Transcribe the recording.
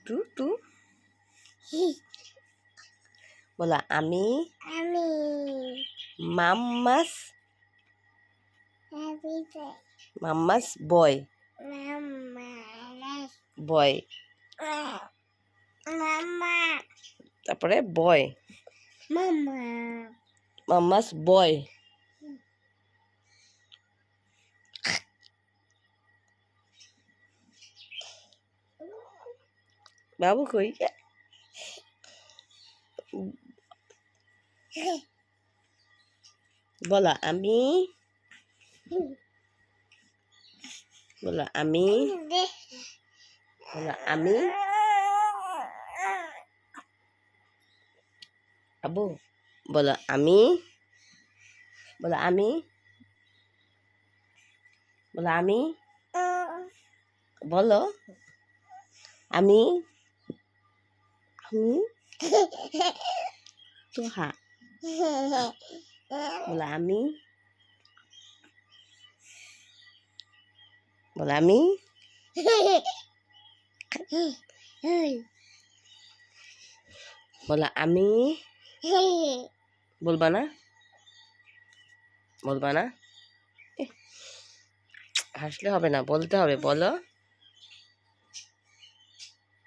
two two বলো আমি mamma's mamma's বয় বয় তারপরে বয় মাম্মাস বয় বাবু কই বলো আমি বলো আমি বলো আমি আবু বলো আমি বলো আমি বলো আমি বলো আমি তুহা বলো আমি বলো আমি বলো আমি বলবা না বলবা না হাসলে হবে না বলতে হবে বলো